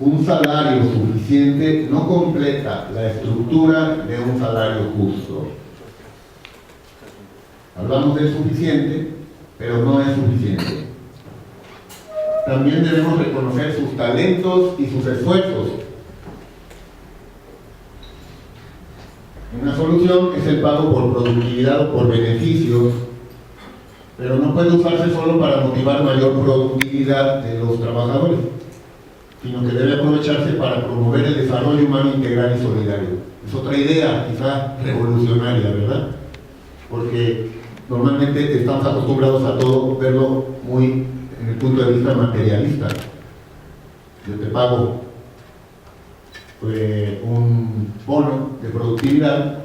un salario suficiente no completa la estructura de un salario justo. Hablamos de suficiente, pero no es suficiente. También debemos reconocer sus talentos y sus esfuerzos. Una solución es el pago por productividad o por beneficios, pero no puede usarse solo para motivar mayor productividad de los trabajadores, sino que debe aprovecharse para promover el desarrollo humano integral y solidario. Es otra idea, quizá revolucionaria, ¿verdad? Porque normalmente estamos acostumbrados a todo verlo muy en el punto de vista materialista. Yo te pago un bono de productividad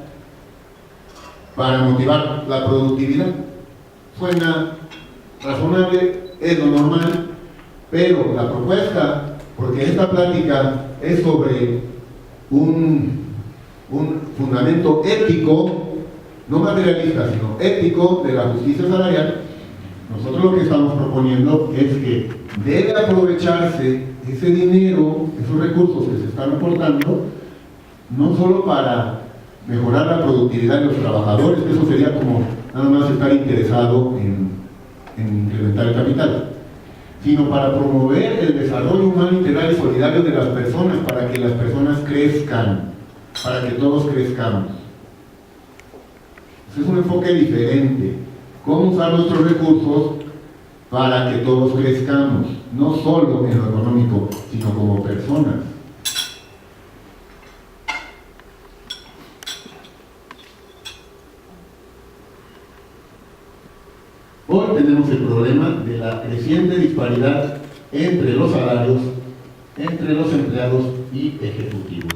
para motivar la productividad. Suena razonable, es lo normal, pero la propuesta, porque esta plática es sobre un fundamento ético, no materialista, sino ético de la justicia salarial, nosotros lo que estamos proponiendo es que debe aprovecharse ese dinero, esos recursos que se están aportando, no solo para mejorar la productividad de los trabajadores, que eso sería como nada más estar interesado en incrementar el capital, sino para promover el desarrollo humano integral y solidario de las personas, para que las personas crezcan, para que todos crezcamos. Es un enfoque diferente. Cómo usar nuestros recursos para que todos crezcamos, no solo en lo económico, sino como personas. Hoy tenemos el problema de la creciente disparidad entre los salarios, entre los empleados y ejecutivos.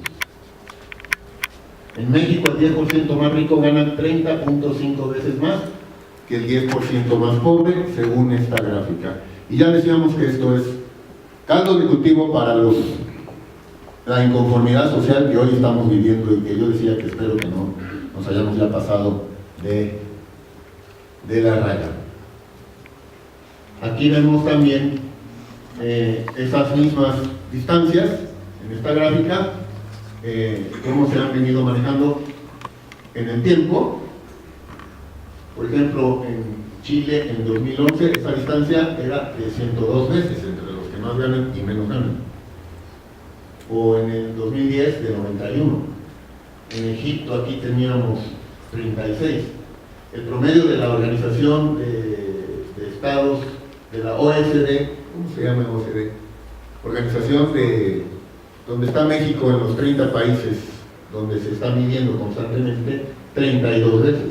En México el 10% más rico gana 30.5 veces más que el 10% más pobre, según esta gráfica. Y ya decíamos que esto es caldo de cultivo para la inconformidad social que hoy estamos viviendo, y que yo decía que espero que no nos hayamos ya pasado de la raya. Aquí vemos también esas mismas distancias en esta gráfica, cómo se han venido manejando en el tiempo. Por ejemplo, en Chile en 2011 esa distancia era de 102 veces entre los que más ganan y menos ganan, o en el 2010 de 91. En Egipto aquí teníamos 36. El promedio de la Organización de Estados de la OSD, ¿cómo se llama OSD? Organización donde está México en los 30 países donde se está midiendo constantemente, 32 veces.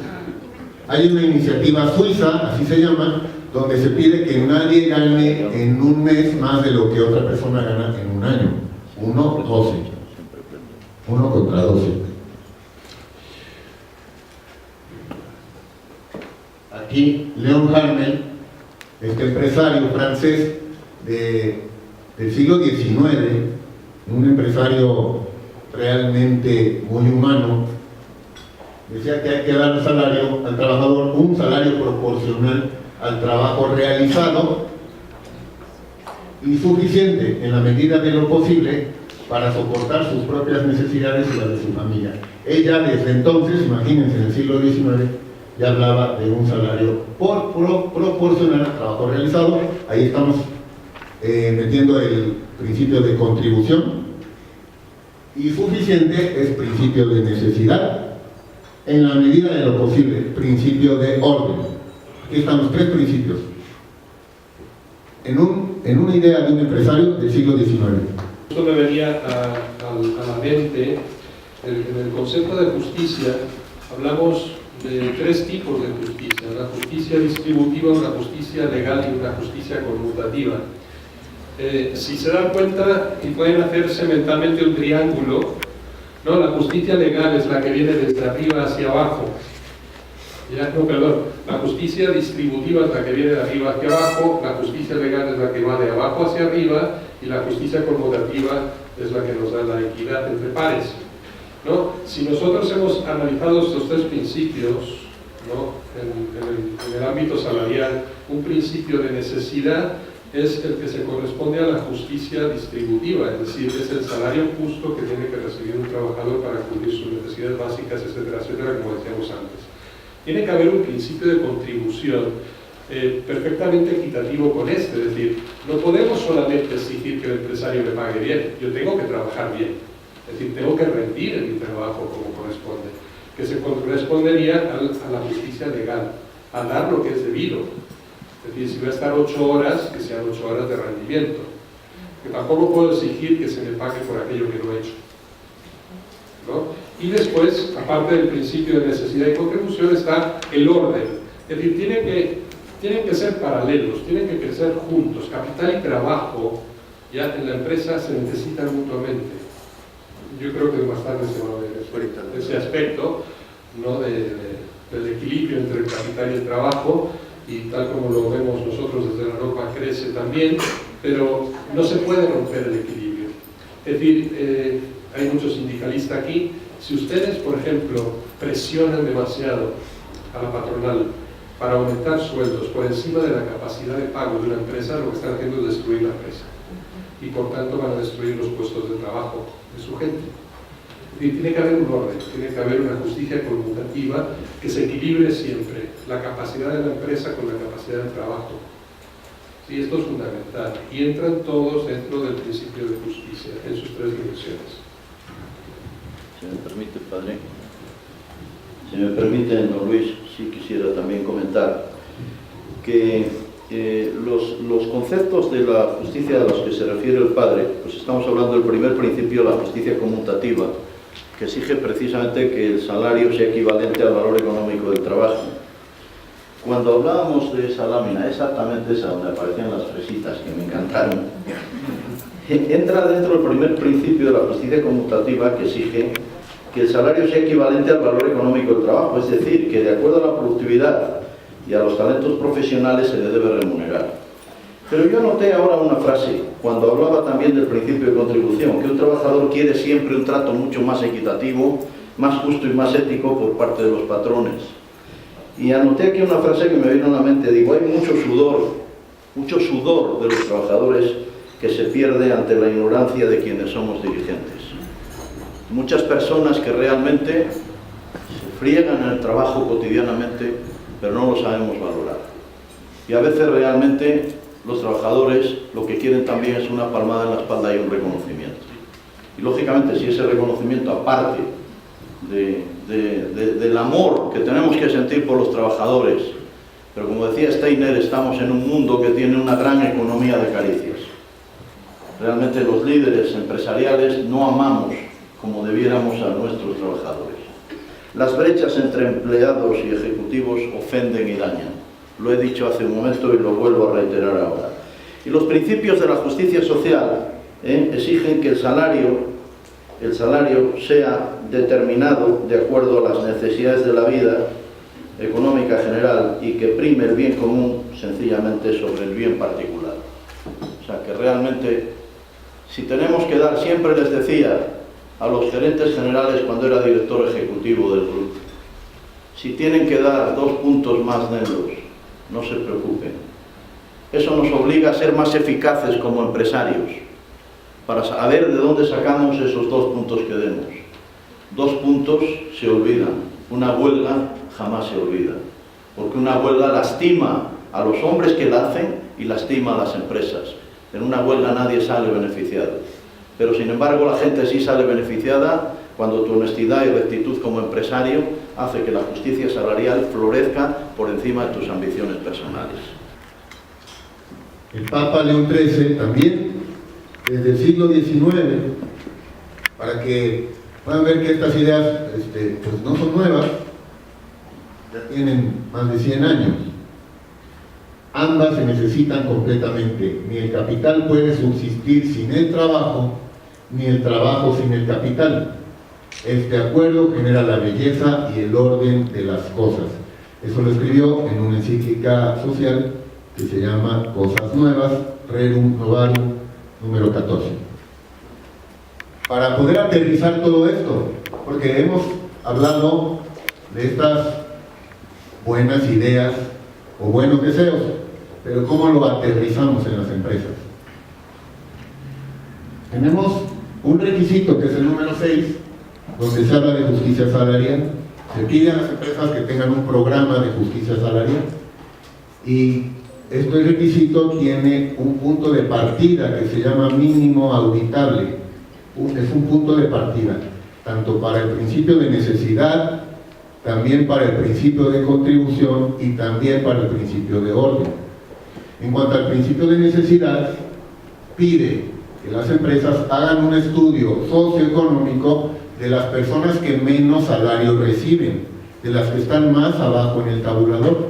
Hay una iniciativa suiza, así se llama, donde se pide que nadie gane en un mes más de lo que otra persona gana en un año. 1 contra 12. Aquí Leon Harmel, este empresario francés del siglo XIX, un empresario realmente muy humano, decía que hay que dar salario al trabajador, un salario proporcional al trabajo realizado y suficiente en la medida de lo posible para soportar sus propias necesidades y las de su familia. Ella desde entonces, imagínense, en el siglo XIX, ya hablaba de un salario proporcional al trabajo realizado. Ahí estamos metiendo el principio de contribución, y suficiente es principio de necesidad, en la medida de lo posible, principio de orden. Aquí están los tres principios en una idea de un empresario del siglo XIX. Esto me venía a la mente. En el concepto de justicia hablamos de tres tipos de justicia: la justicia distributiva, una justicia legal y una justicia conmutativa. Si se dan cuenta y pueden hacerse mentalmente un triángulo, ¿no? La justicia legal es la que viene desde arriba hacia abajo. La justicia distributiva es la que viene de arriba hacia abajo, la justicia legal es la que va de abajo hacia arriba, y la justicia conmutativa es la que nos da la equidad entre pares, ¿no? Si nosotros hemos analizado estos tres principios, ¿no? en el ámbito salarial, un principio de necesidad, es el que se corresponde a la justicia distributiva, es decir, es el salario justo que tiene que recibir un trabajador para cubrir sus necesidades básicas, etcétera, etcétera, como decíamos antes. Tiene que haber un principio de contribución perfectamente equitativo con este, es decir, no podemos solamente exigir que el empresario me pague bien, yo tengo que trabajar bien, es decir, tengo que rendir en mi trabajo como corresponde, que se correspondería a la justicia legal, a dar lo que es debido. Es decir, si voy a estar 8 horas, que sean 8 horas de rendimiento. Que tampoco puedo exigir que se me pague por aquello que no he hecho, ¿no? Y después, aparte del principio de necesidad y contribución, está el orden. Es decir, tienen que ser paralelos, tienen que crecer juntos. Capital y trabajo ya en la empresa se necesitan mutuamente. Yo creo que más tarde se va a ver ese aspecto, ¿no? del equilibrio entre el capital y el trabajo, y tal como lo vemos nosotros desde la Europa crece también, pero no se puede romper el equilibrio. Es decir, hay muchos sindicalistas aquí. Si ustedes, por ejemplo, presionan demasiado a la patronal para aumentar sueldos por encima de la capacidad de pago de una empresa, lo que están haciendo es destruir la empresa, y por tanto van a destruir los puestos de trabajo de su gente. Y tiene que haber un orden, tiene que haber una justicia conmutativa que se equilibre siempre la capacidad de la empresa con la capacidad del trabajo. Sí, esto es fundamental, y entran todos dentro del principio de justicia en sus 3 dimensiones. Si me permite, padre. Si me permite, don Luis, sí quisiera también comentar que los conceptos de la justicia a los que se refiere el padre, pues estamos hablando del primer principio, la justicia conmutativa, que exige precisamente que el salario sea equivalente al valor económico del trabajo. Cuando hablábamos de esa lámina, exactamente esa donde aparecían las fresitas, que me encantaron, entra dentro del primer principio de la justicia conmutativa, que exige que el salario sea equivalente al valor económico del trabajo, es decir, que de acuerdo a la productividad y a los talentos profesionales se le debe remunerar. Pero yo noté ahora una frase, cuando hablaba también del principio de contribución, que un trabajador quiere siempre un trato mucho más equitativo, más justo y más ético por parte de los patrones. Y anoté aquí una frase que me vino a la mente, digo, hay mucho sudor de los trabajadores que se pierde ante la ignorancia de quienes somos dirigentes. Muchas personas que realmente se friegan en el trabajo cotidianamente, pero no lo sabemos valorar. Y a veces realmente los trabajadores lo que quieren también es una palmada en la espalda y un reconocimiento. Y lógicamente, si ese reconocimiento, aparte del amor que tenemos que sentir por los trabajadores, pero como decía Steiner, estamos en un mundo que tiene una gran economía de caricias. Realmente los líderes empresariales no amamos como debiéramos a nuestros trabajadores. Las brechas entre empleados y ejecutivos ofenden y dañan. Lo he dicho hace un momento y lo vuelvo a reiterar ahora. Y los principios de la justicia social exigen que el salario sea determinado de acuerdo a las necesidades de la vida económica general y que prime el bien común sencillamente sobre el bien particular. O sea que realmente, si tenemos que dar, siempre les decía a los gerentes generales cuando era director ejecutivo del grupo, si tienen que dar 2 puntos más negros, no se preocupen. Eso nos obliga a ser más eficaces como empresarios, para saber de dónde sacamos esos 2 puntos que demos. 2 puntos se olvidan, una huelga jamás se olvida, porque una huelga lastima a los hombres que la hacen y lastima a las empresas. En una huelga nadie sale beneficiado, pero sin embargo la gente sí sale beneficiada cuando tu honestidad y rectitud como empresario hace que la justicia salarial florezca por encima de tus ambiciones personales. El Papa León XIII también, desde el siglo XIX, para que puedan ver que estas ideas pues no son nuevas, ya tienen más de 100 años. Ambas se necesitan completamente. Ni el capital puede subsistir sin el trabajo, ni el trabajo sin el capital. Este acuerdo genera la belleza y el orden de las cosas. Eso lo escribió en una encíclica social que se llama Cosas Nuevas, Rerum Novarum, número 14. Para poder aterrizar todo esto, porque hemos hablado de estas buenas ideas o buenos deseos, pero ¿cómo lo aterrizamos en las empresas? Tenemos un requisito que es el número 6, donde se habla de justicia salarial. Se pide a las empresas que tengan un programa de justicia salarial, y este requisito tiene un punto de partida que se llama mínimo auditable. Es un punto de partida, tanto para el principio de necesidad, también para el principio de contribución y también para el principio de orden. En cuanto al principio de necesidad, pide que las empresas hagan un estudio socioeconómico de las personas que menos salario reciben, de las que están más abajo en el tabulador.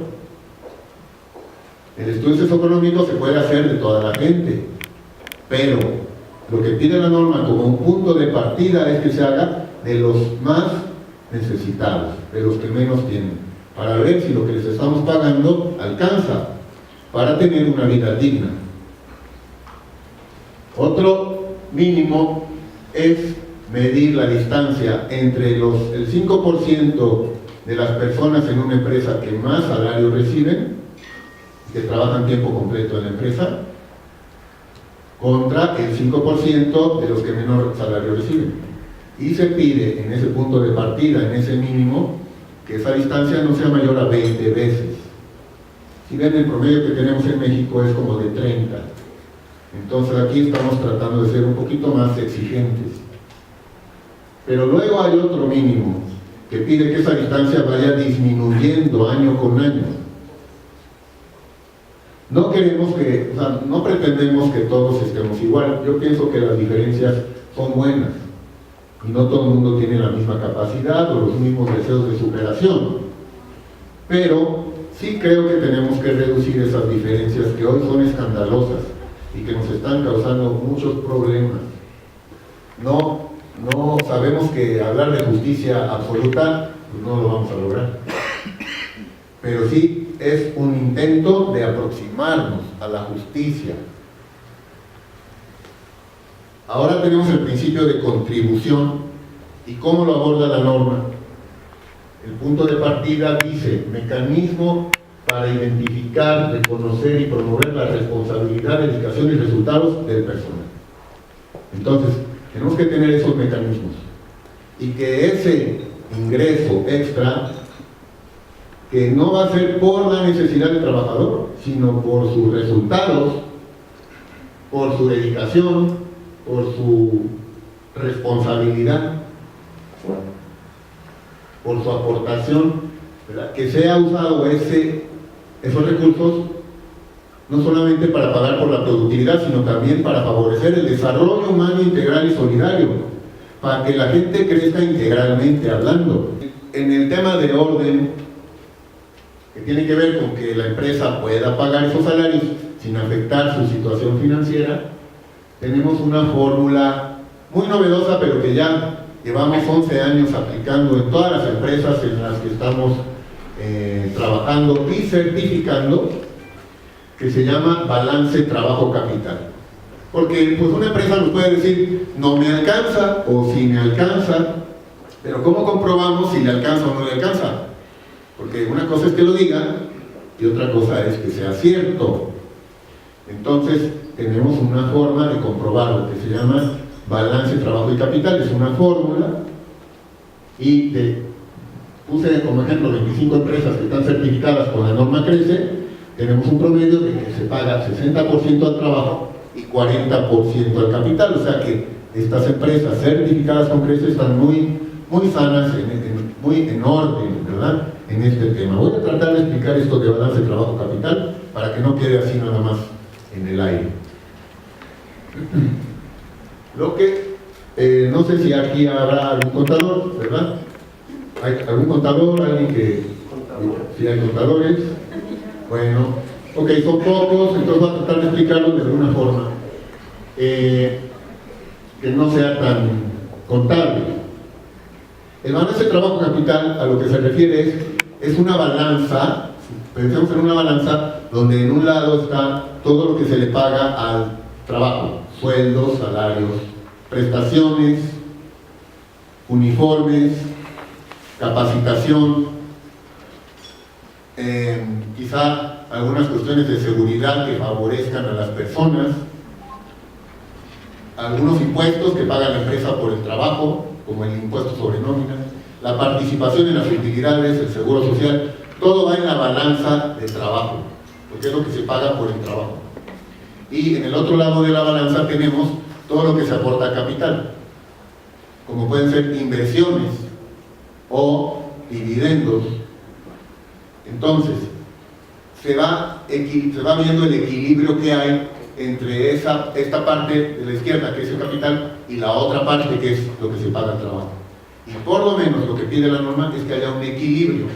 El estudio socioeconómico se puede hacer de toda la gente, pero lo que pide la norma como un punto de partida es que se haga de los más necesitados, de los que menos tienen, para ver si lo que les estamos pagando alcanza para tener una vida digna. Otro mínimo es medir la distancia entre el 5% de las personas en una empresa que más salario reciben, que trabajan tiempo completo en la empresa, contra el 5% de los que menor salario reciben. Y se pide en ese punto de partida, en ese mínimo, que esa distancia no sea mayor a 20 veces. Si ven, el promedio que tenemos en México es como de 30. Entonces aquí estamos tratando de ser un poquito más exigentes. Pero luego hay otro mínimo que pide que esa distancia vaya disminuyendo año con año. No queremos que, no pretendemos que todos estemos igual. Yo pienso que las diferencias son buenas y no todo el mundo tiene la misma capacidad o los mismos deseos de superación. Pero sí creo que tenemos que reducir esas diferencias que hoy son escandalosas y que nos están causando muchos problemas. No sabemos que hablar de justicia absoluta, pues no lo vamos a lograr. Pero sí es un intento de aproximarnos a la justicia. Ahora tenemos el principio de contribución. ¿Y cómo lo aborda la norma? El punto de partida dice: mecanismo para identificar, reconocer y promover la responsabilidad, dedicación y resultados del personal. Entonces, tenemos que tener esos mecanismos. Y que ese ingreso extra, que no va a ser por la necesidad del trabajador, sino por sus resultados, por su dedicación, por su responsabilidad, por su aportación, ¿verdad?, que sea usado esos recursos no solamente para pagar por la productividad, sino también para favorecer el desarrollo humano integral y solidario, para que la gente crezca integralmente hablando. En el tema de orden, que tiene que ver con que la empresa pueda pagar esos salarios sin afectar su situación financiera, tenemos una fórmula muy novedosa, pero que ya llevamos 11 años aplicando en todas las empresas en las que estamos trabajando y certificando, que se llama balance trabajo-capital. Porque pues una empresa nos puede decir: no me alcanza, o sí me alcanza, pero ¿cómo comprobamos si le alcanza o no le alcanza? Porque una cosa es que lo diga y otra cosa es que sea cierto. Entonces tenemos una forma de comprobar lo que se llama balance, trabajo y capital. Es una fórmula, y puse como ejemplo 25 empresas que están certificadas con la norma CRECE. Tenemos un promedio de que se paga 60% al trabajo y 40% al capital. O sea que estas empresas certificadas con CRECE están muy sanas, muy en orden, ¿verdad?, en este tema. Voy a tratar de explicar esto de balance trabajo-capital para que no quede así nada más en el aire. Lo que, no sé si aquí habrá algún contador, ¿verdad? ¿Hay algún contador? ¿Alguien que...? Si hay contadores. Bueno, ok, son pocos, entonces voy a tratar de explicarlo de alguna forma que no sea tan contable. El balance de trabajo capital a lo que se refiere es una balanza. Pensemos en una balanza donde en un lado está todo lo que se le paga al trabajo: sueldos, salarios, prestaciones, uniformes, capacitación, quizá algunas cuestiones de seguridad que favorezcan a las personas, algunos impuestos que paga la empresa por el trabajo, como el impuesto sobre nómina, la participación en las utilidades, el seguro social, todo va en la balanza de trabajo, porque es lo que se paga por el trabajo. Y en el otro lado de la balanza tenemos todo lo que se aporta a capital, como pueden ser inversiones o dividendos. Entonces, se va viendo el equilibrio que hay entre esta parte de la izquierda, que es el capital, y la otra parte, que es lo que se paga al trabajo. Y por lo menos lo que pide la norma es que haya un equilibrio.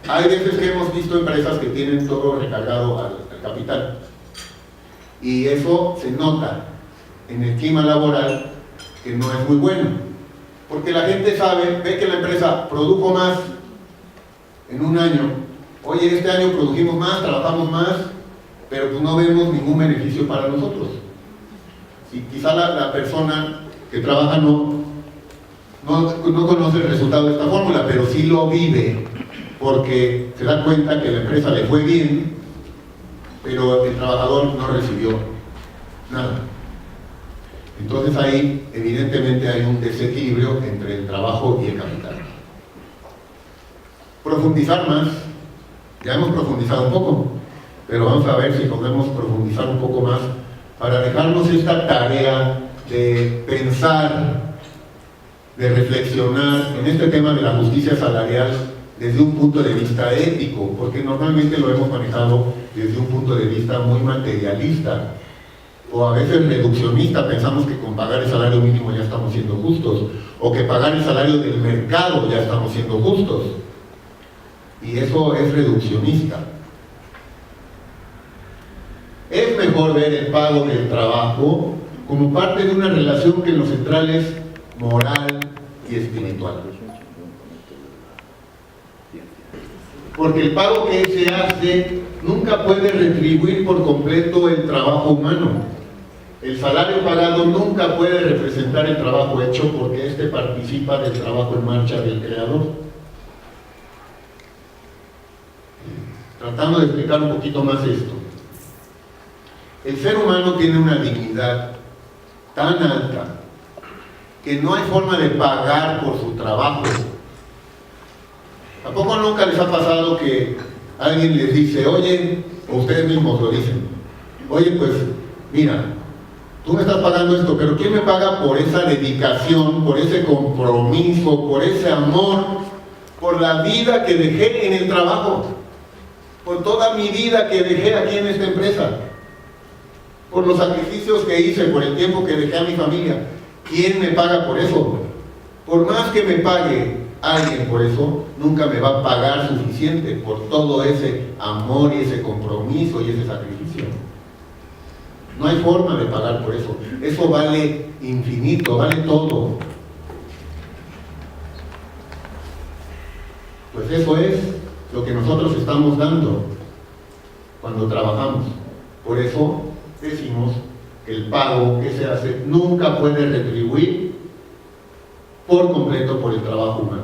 Hay veces que hemos visto empresas que tienen todo recargado al capital, y eso se nota en el clima laboral, que no es muy bueno, porque la gente ve que la empresa produjo más en un año. Oye, este año produjimos más, trabajamos más, pero pues no vemos ningún beneficio para nosotros. Y quizá la persona que trabaja no conoce el resultado de esta fórmula, pero sí lo vive, porque se da cuenta que a la empresa le fue bien, pero el trabajador no recibió nada. Entonces ahí evidentemente hay un desequilibrio entre el trabajo y el capital. Profundizar más, ya hemos profundizado un poco, pero vamos a ver si podemos profundizar un poco más para dejarnos esta tarea de pensar, de reflexionar en este tema de la justicia salarial desde un punto de vista ético, porque normalmente lo hemos manejado desde un punto de vista muy materialista, o a veces reduccionista. Pensamos que con pagar el salario mínimo ya estamos siendo justos, o que pagar el salario del mercado ya estamos siendo justos, y eso es reduccionista. Es mejor ver el pago del trabajo como parte de una relación que en lo central es moral y espiritual. Porque el pago que se hace nunca puede retribuir por completo el trabajo humano. El salario pagado nunca puede representar el trabajo hecho, porque éste participa del trabajo en marcha del creador. Tratando de explicar un poquito más esto. El ser humano tiene una dignidad tan alta que no hay forma de pagar por su trabajo. ¿A poco nunca les ha pasado que alguien les dice, oye, o ustedes mismos lo dicen, oye, pues mira, tú me estás pagando esto, pero ¿quién me paga por esa dedicación, por ese compromiso, por ese amor, por la vida que dejé en el trabajo, por toda mi vida que dejé aquí en esta empresa, por los sacrificios que hice, por el tiempo que dejé a mi familia? ¿Quién me paga por eso? Por más que me pague alguien por eso, nunca me va a pagar suficiente por todo ese amor y ese compromiso y ese sacrificio. No hay forma de pagar por eso. Eso vale infinito, vale todo. Pues eso es lo que nosotros estamos dando cuando trabajamos. Por eso decimos que el pago que se hace nunca puede retribuir por completo por el trabajo humano.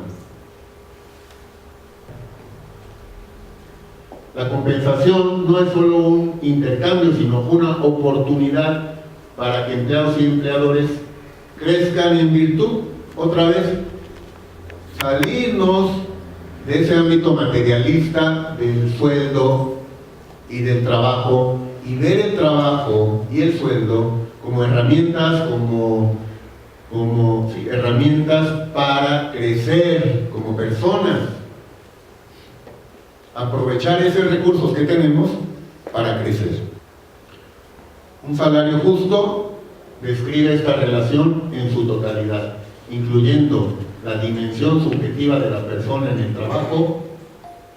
La compensación no es solo un intercambio, sino una oportunidad para que empleados y empleadores crezcan en virtud, otra vez, salirnos de ese ámbito materialista del sueldo y del trabajo, y ver el trabajo y el sueldo como herramientas, herramientas para crecer como personas. Aprovechar esos recursos que tenemos para crecer. Un salario justo describe esta relación en su totalidad, incluyendo la dimensión subjetiva de la persona en el trabajo,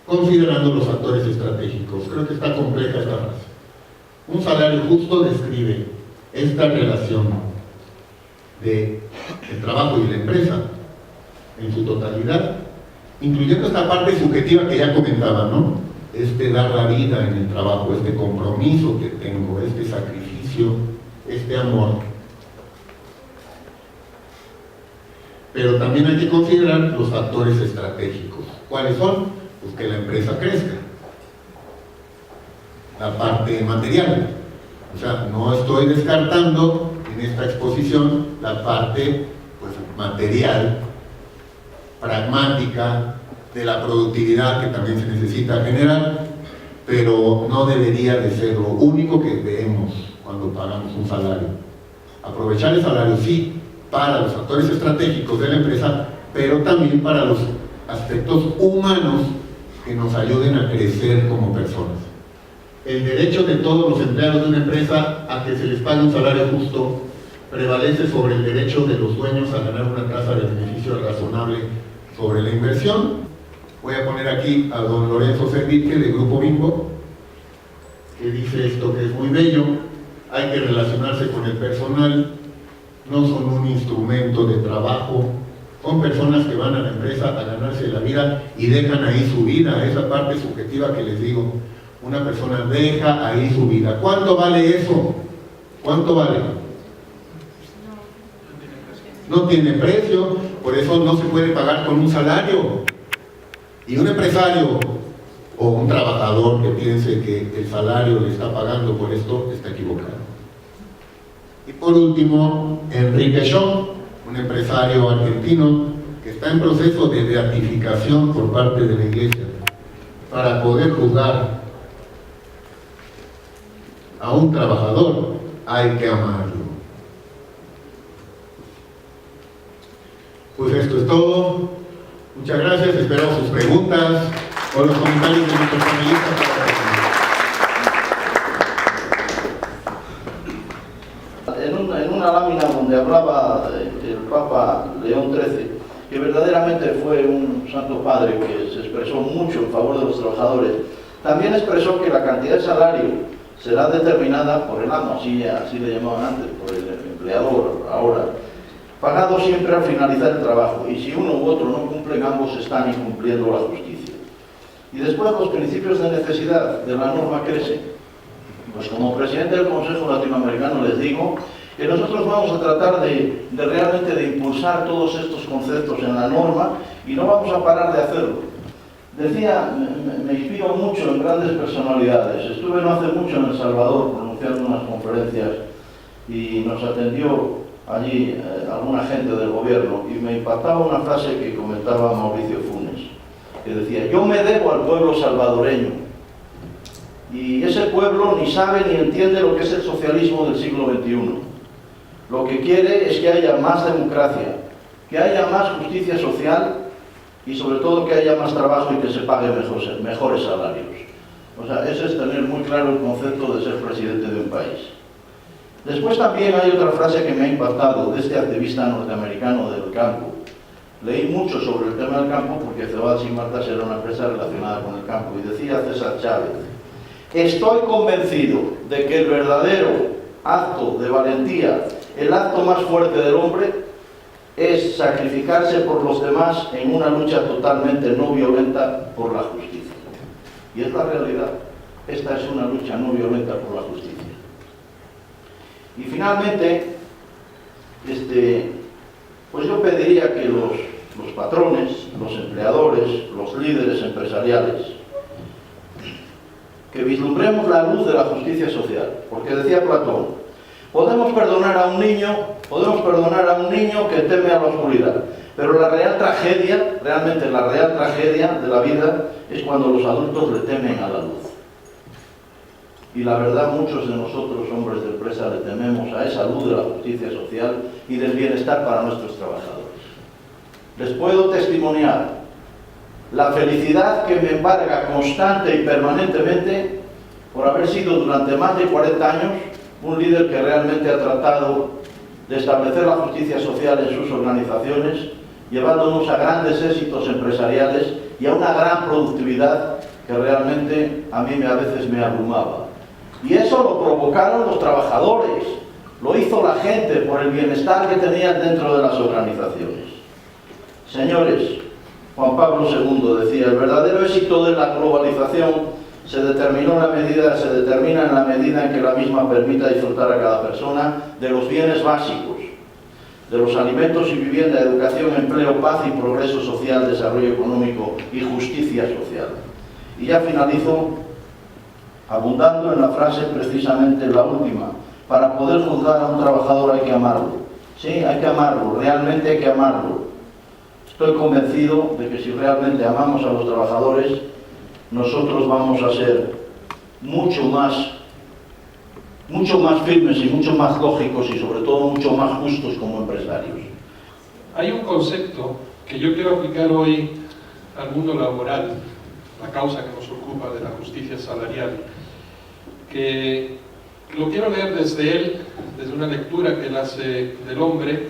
considerando los factores estratégicos. Creo que está compleja esta frase. Un salario justo describe esta relación del trabajo y la empresa en su totalidad, incluyendo esta parte subjetiva que ya comentaba, ¿no? Dar la vida en el trabajo, este compromiso que tengo, este sacrificio, este amor. Pero también hay que considerar los factores estratégicos. ¿Cuáles son? Pues que la empresa crezca. la parte material. O sea, no estoy descartando en esta exposición la parte pues, material, pragmática, de la productividad que también se necesita generar, pero no debería de ser lo único que vemos cuando pagamos un salario. Aprovechar el salario sí para los factores estratégicos de la empresa, pero también para los aspectos humanos que nos ayuden a crecer como personas. El derecho de todos los empleados de una empresa a que se les pague un salario justo prevalece sobre el derecho de los dueños a ganar una tasa de beneficio razonable sobre la inversión. Voy a poner aquí a don Lorenzo Servitje de Grupo Bimbo, que dice esto que es muy bello: hay que relacionarse con el personal, no son un instrumento de trabajo, son personas que van a la empresa a ganarse la vida y dejan ahí su vida, esa parte subjetiva que les digo. Una persona deja ahí su vida. ¿Cuánto vale eso? ¿Cuánto vale? No tiene precio, por eso no se puede pagar con un salario. Y un empresario o un trabajador que piense que el salario le está pagando por esto, está equivocado. Y por último, Enrique Shaw, un empresario argentino que está en proceso de beatificación por parte de la Iglesia. Para poder juzgar a un trabajador hay que amarlo. Pues esto es todo. Muchas gracias, espero sus preguntas o los comentarios de nuestros panelistas. En una lámina donde hablaba el Papa León XIII, que verdaderamente fue un santo padre que se expresó mucho en favor de los trabajadores, también expresó que la cantidad de salario será determinada por el amo, así le llamaban antes, por el empleador ahora, pagado siempre al finalizar el trabajo, y si uno u otro no cumplen, ambos están incumpliendo la justicia. Y después los principios de necesidad de la norma crecen. Pues como presidente del Consejo Latinoamericano les digo que nosotros vamos a tratar de realmente de impulsar todos estos conceptos en la norma y no vamos a parar de hacerlo. Decía, me inspiro mucho en grandes personalidades. Estuve no hace mucho en El Salvador pronunciando unas conferencias y nos atendió allí alguna gente del gobierno y me impactaba una frase que comentaba Mauricio Funes, que decía: yo me debo al pueblo salvadoreño, y ese pueblo ni sabe ni entiende lo que es el socialismo del siglo XXI. Lo que quiere es que haya más democracia, que haya más justicia social y sobre todo que haya más trabajo y que se pague mejores salarios. O sea, ese es tener muy claro el concepto de ser presidente de un país. Después también hay otra frase que me ha impactado de este activista norteamericano del campo. Leí mucho sobre el tema del campo porque Cebadas y Martas era una empresa relacionada con el campo, y decía César Chávez: estoy convencido de que el verdadero acto de valentía, el acto más fuerte del hombre, es sacrificarse por los demás en una lucha totalmente no violenta por la justicia. Y es la realidad. Esta es una lucha no violenta por la justicia. Y finalmente, pues yo pediría que los patrones, los empleadores, los líderes empresariales, que vislumbremos la luz de la justicia social. Porque decía Platón, podemos perdonar a un niño que teme a la oscuridad, pero la real tragedia, realmente la real tragedia de la vida, es cuando los adultos le temen a la luz. Y la verdad, muchos de nosotros, hombres de empresa, le tememos a esa luz de la justicia social y del bienestar para nuestros trabajadores. Les puedo testimoniar la felicidad que me embarga constante y permanentemente por haber sido durante más de 40 años un líder que realmente ha tratado de establecer la justicia social en sus organizaciones, llevándonos a grandes éxitos empresariales y a una gran productividad que realmente a mí a veces me abrumaba. Y eso lo provocaron los trabajadores, lo hizo la gente por el bienestar que tenían dentro de las organizaciones. Señores, Juan Pablo II decía: el verdadero éxito de la globalización se determina en la medida en que la misma permita disfrutar a cada persona de los bienes básicos, de los alimentos y vivienda, educación, empleo, paz y progreso social, desarrollo económico y justicia social. Y ya finalizo. abundando en la frase precisamente la última. Para poder juzgar a un trabajador hay que amarlo. Sí, hay que amarlo, realmente hay que amarlo. Estoy convencido de que si realmente amamos a los trabajadores, nosotros vamos a ser mucho más firmes y mucho más lógicos y sobre todo mucho más justos como empresarios. Hay un concepto que yo quiero aplicar hoy al mundo laboral, la causa que nos ocupa de la justicia salarial, que lo quiero leer desde él, desde una lectura que él hace del hombre,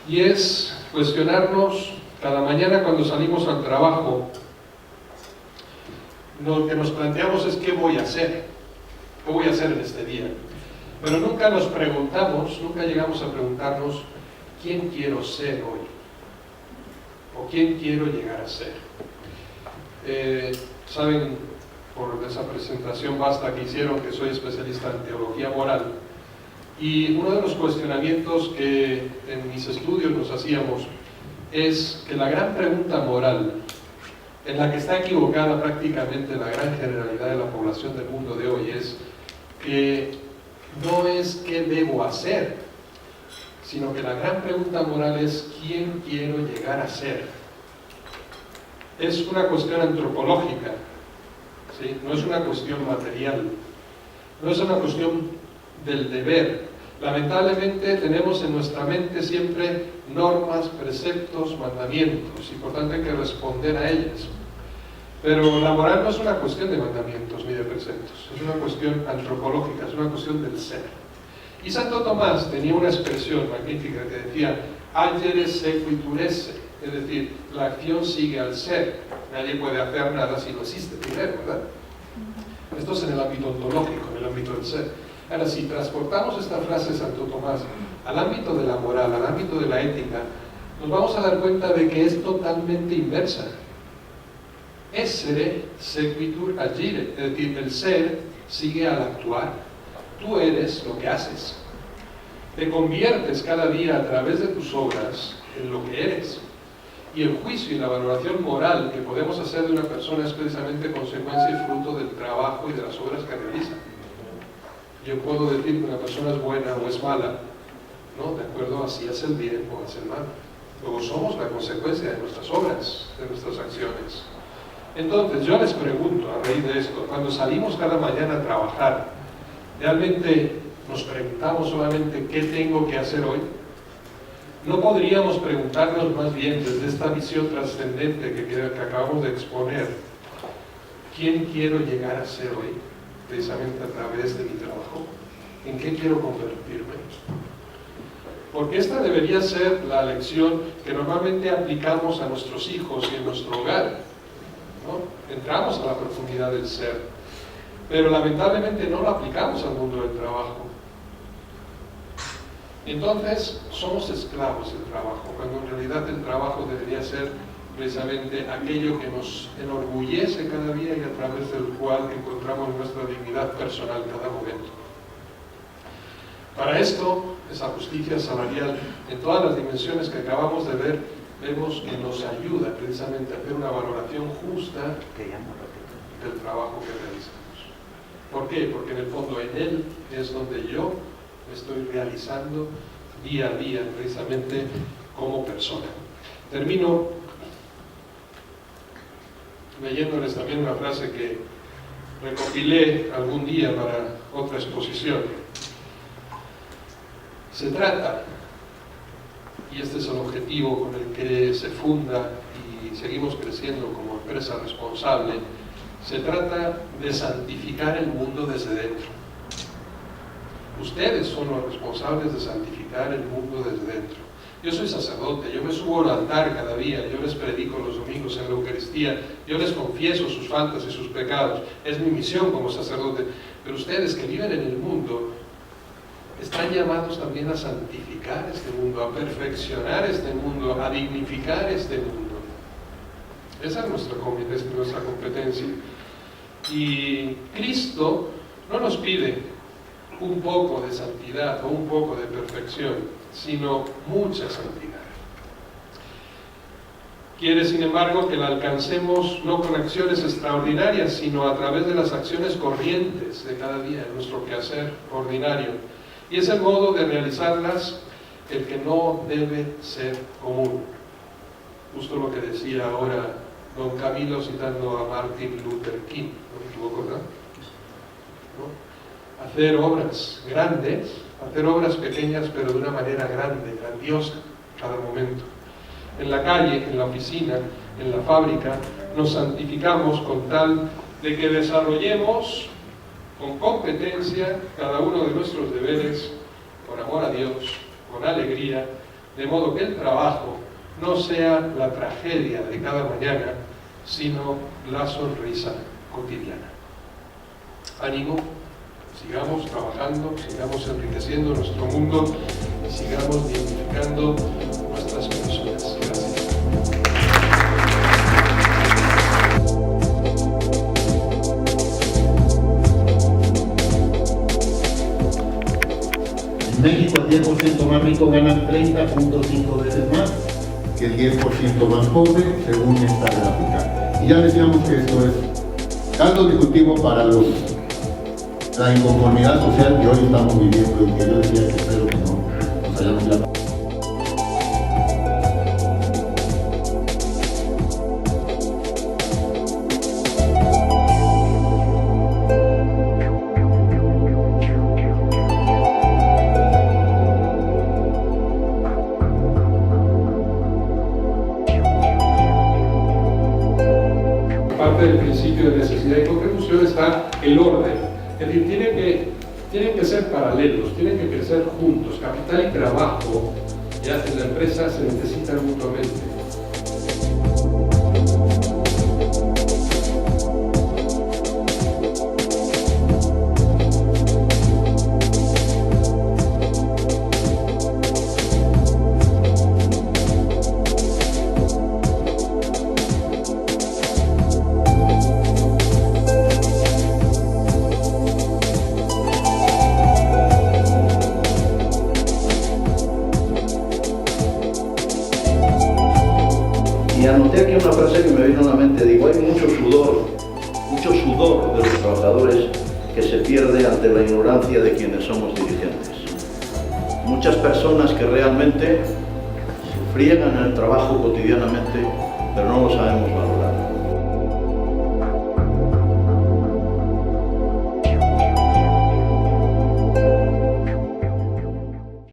y es cuestionarnos cada mañana cuando salimos al trabajo. Lo que nos planteamos es ¿qué voy a hacer? ¿Qué voy a hacer en este día? Pero nunca nos preguntamos, nunca llegamos a preguntarnos ¿quién quiero ser hoy? ¿O quién quiero llegar a ser? Saben, por esa presentación vasta que hicieron, que soy especialista en teología moral, y uno de los cuestionamientos que en mis estudios nos hacíamos es que la gran pregunta moral, en la que está equivocada prácticamente la gran generalidad de la población del mundo de hoy, es que no es qué debo hacer, sino que la gran pregunta moral es quién quiero llegar a ser. Es una cuestión antropológica, ¿sí? No es una cuestión material, no es una cuestión del deber. Lamentablemente tenemos en nuestra mente siempre normas, preceptos, mandamientos, y por tanto hay que responder a ellas. Pero la moral no es una cuestión de mandamientos ni de preceptos, es una cuestión antropológica, es una cuestión del ser. Y Santo Tomás tenía una expresión magnífica que decía agere sequitur esse, es decir, la acción sigue al ser. Nadie puede hacer nada si no existe primero, ¿verdad? Esto es en el ámbito ontológico, en el ámbito del ser. Ahora, si transportamos esta frase de Santo Tomás al ámbito de la moral, al ámbito de la ética, nos vamos a dar cuenta de que es totalmente inversa. Essere sequitur agire, es decir, el ser sigue al actuar. Tú eres lo que haces. Te conviertes cada día a través de tus obras en lo que eres. Y el juicio y la valoración moral que podemos hacer de una persona es precisamente consecuencia y fruto del trabajo y de las obras que realiza. Yo puedo decir que una persona es buena o es mala, ¿no? De acuerdo a si hace el bien o hace el mal. Luego somos la consecuencia de nuestras obras, de nuestras acciones. Entonces yo les pregunto a raíz de esto, cuando salimos cada mañana a trabajar, ¿realmente nos preguntamos solamente qué tengo que hacer hoy? ¿No podríamos preguntarnos más bien desde esta visión trascendente que acabamos de exponer, ¿quién quiero llegar a ser hoy? Precisamente a través de mi trabajo. ¿En qué quiero convertirme? Porque esta debería ser la lección que normalmente aplicamos a nuestros hijos y en nuestro hogar, ¿no? Entramos a la profundidad del ser, pero lamentablemente no lo aplicamos al mundo del trabajo. Entonces somos esclavos del trabajo, cuando en realidad el trabajo debería ser precisamente aquello que nos enorgullece cada día y a través del cual encontramos nuestra dignidad personal cada momento. Para esto, esa justicia salarial, en todas las dimensiones que acabamos de ver, vemos que nos ayuda precisamente a hacer una valoración justa del trabajo que realizamos. ¿Por qué? Porque en el fondo en él es donde yo me estoy realizando día a día precisamente como persona. Termino leyéndoles también una frase que recopilé algún día para otra exposición. Se trata, y este es el objetivo con el que se funda y seguimos creciendo como empresa responsable, se trata de santificar el mundo desde dentro. Ustedes son los responsables de santificar el mundo desde dentro. Yo soy sacerdote, yo me subo al altar cada día, yo les predico los domingos en la Eucaristía, yo les confieso sus faltas y sus pecados, es mi misión como sacerdote. Pero ustedes que viven en el mundo, están llamados también a santificar este mundo, a perfeccionar este mundo, a dignificar este mundo. Esa es nuestra competencia. Y Cristo no nos pide un poco de santidad o un poco de perfección, sino mucha santidad. Quiere, sin embargo, que la alcancemos no con acciones extraordinarias, sino a través de las acciones corrientes de cada día, en nuestro quehacer ordinario. Y es el modo de realizarlas el que no debe ser común. Justo lo que decía ahora don Camilo citando a Martin Luther King, no me equivoco, ¿verdad? ¿No? Hacer obras grandes, hacer obras pequeñas, pero de una manera grande, grandiosa, cada momento. En la calle, en la oficina, en la fábrica, nos santificamos con tal de que desarrollemos con competencia cada uno de nuestros deberes, con amor a Dios, con alegría, de modo que el trabajo no sea la tragedia de cada mañana, sino la sonrisa cotidiana. Ánimo, sigamos trabajando, sigamos enriqueciendo nuestro mundo y sigamos dignificando nuestras personas. Gracias. En México el 10% más rico gana 30.5 veces más que el 10% más pobre, según esta gráfica. Y ya decíamos que esto es caldo discutivo para la inconformidad social que hoy estamos viviendo y que yo decía que espero que no nos hayamos ya. Parte del principio de necesidad y contribución está el orden. Es decir, tienen que ser paralelos, tienen que crecer juntos. Capital y trabajo ya en la empresa se necesitan mutuamente. Y anoté aquí una frase que me vino a la mente, digo, hay mucho sudor de los trabajadores que se pierde ante la ignorancia de quienes somos dirigentes. Muchas personas que realmente friegan el trabajo cotidianamente, pero no lo sabemos valorar.